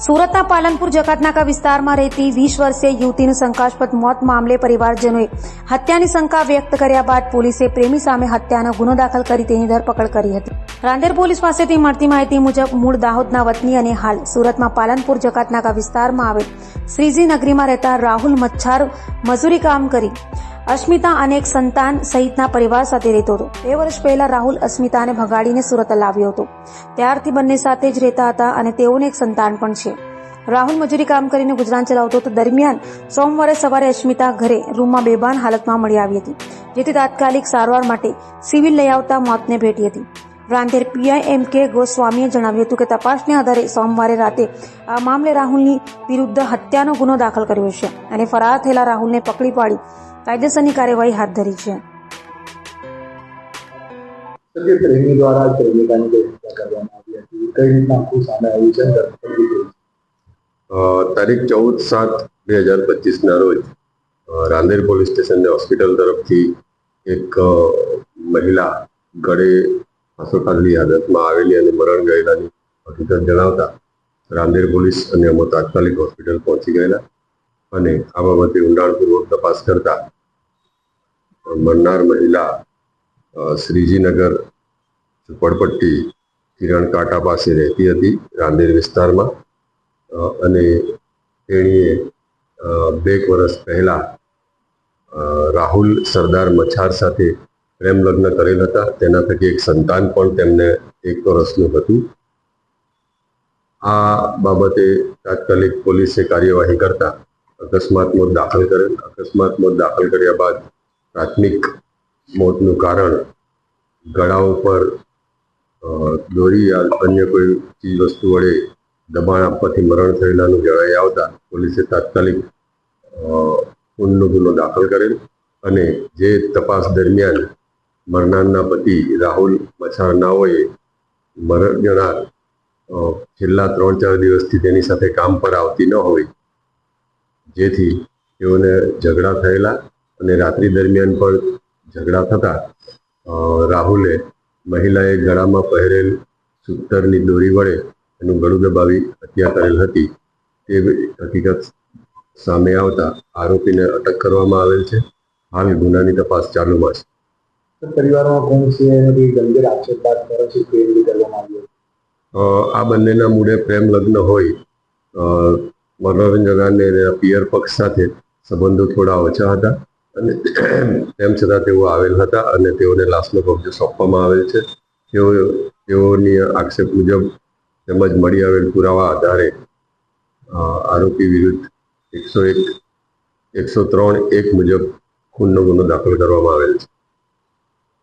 સુરતના પાલનપુર જકાતનાકા વિસ્તારમાં રહેતી 20 વર્ષીય યુવતીનું શંકાસ્પદ મોત મામલે પરિવારજનોએ હત્યાની શંકા વ્યક્ત કર્યા બાદ પોલીસે પ્રેમી સામે હત્યાનો ગુનો દાખલ કરી તેની ધરપકડ કરી હતી. રાંદેર પોલીસ પાસેથી મળતી માહિતી મુજબ મૂળ દાહોદના વતની અને હાલ સુરતમાં પાલનપુર જકાતનાકા વિસ્તારમાં આવેલ શ્રીજી નગરીમાં રહેતા રાહુલ મચ્છાર મજૂરી કામ કરી અસ્મિતા અને એક સંતાન સહિતના પરિવાર સાથે રહેતો હતો. 2 વર્ષ પહેલા રાહુલ અસ્મિતાને ભગાડીને સુરત લાવ્યો હતો. ત્યારથી બંને સાથે જ રહેતા હતા અને તેઓને એક સંતાન પણ છે. રાહુલ મજૂરી કામ કરીને ગુજરાન ચલાવતો હતો. દરમિયાન સોમવારે સવારે અસ્મિતા ઘરે રૂમમાં બેભાન હાલતમાં મળી આવી હતી, જેથી તાત્કાલિક સારવાર માટે સિવિલ લઈ આવતા મોતને ભેટી હતી. રાંદેર પીઆઈ એમ કે ગોસ્વામીએ જણાવ્યું હતું કે તપાસને આધારે સોમવારે રાતે આ મામલે રાહુલની વિરુદ્ધ હત્યાનો ગુનો દાખલ કર્યો છે અને ફરાર થયેલા રાહુલને પકડી પાડી કાયદેસરની કાર્યવાહી હાથ ધરી છે. પ્રેમી દ્વારા પ્રેમિકાની હત્યા કરવામાં આવી હતી, કઈ રીતના આખું સામે આવ્યું છે? તારીખ 14/7/2025 ના રોજ રાંદેર પોલીસ સ્ટેશનની હોસ્પિટલ તરફથી એક મહિલા ગળે ફાંસોખાધેલી હાલતમાં આવેલી અને મરણ ગયેલાની હકીકત જણાવતા રાંદેર પોલીસ અને અમે તાત્કાલિક હોસ્પિટલ પહોંચી ગયેલા અને આ બાબતે ઊંડાણપૂર્વક તપાસ કરતા મરનાર મહિલા શ્રીજીનગર ઝુંપડપટ્ટી કિરણ કાંટા પાસે રહેતી હતી રાંદેર વિસ્તારમાં અને તેણીએ 2 વર્ષ પહેલા રાહુલ સરદાર મચ્છાર સાથે પ્રેમ લગ્ન કરેલ હતા. તેના થકી એક સંતાન પણ તેમને 1 વર્ષનું હતું. આ બાબતે તાત્કાલિક પોલીસે કાર્યવાહી કરતા અકસ્માત મોત દાખલ કરેલ. અકસ્માત મોત દાખલ કર્યા બાદ પ્રાથમિક મોતનું કારણ ગળા ઉપર દોરી અન્ય કોઈ ચીજ વસ્તુ વડે દબાણ આપવાથી મરણ થયેલાનું જણાઈ આવતા પોલીસે તાત્કાલિક ખૂનનો ગુનો દાખલ કરેલ અને જે તપાસ દરમિયાન મરનારના પતિ રાહુલ મચ્છારનાઓએ મરણ જનાર છેલ્લા 3-4 દિવસથી તેની સાથે કામ પર આવતી ન હોય, જેથી તેઓને ઝઘડા થયેલા અને રાત્રિ દરમિયાન પણ ઝઘડા થતા રાહુલે મહિલાએ ગળામાં પહેરેલ સૂતરની દોરી વડે એનું ગળું દબાવી હત્યા કરેલ હતી. તે હકીકત સામે આવતા આરોપીને અટક કરવામાં આવેલ છે. હાલ ગુનાની તપાસ ચાલુમાં છે. પરિવારમાં કોણ છે અને ગંભીર આક્ષેપાત કરે છે તે રીતે કરવામાં આવ્યો? આ બંનેના મૂળે પ્રેમ લગ્ન હોય. મનોરંજન અને પિયર પક્ષ સાથે સંબંધો થોડા ઓછા હતા અને તેમ છતાં તેઓ આવેલ હતા અને તેઓને લાશનો કબજો સોંપવામાં આવેલ છે. તેઓની આક્ષેપ મુજબ તેમજ મળી આવેલ પુરાવા આધારે આરોપી વિરુદ્ધ 103(1) મુજબ ખૂનનો ગુનો દાખલ કરવામાં આવેલ છે.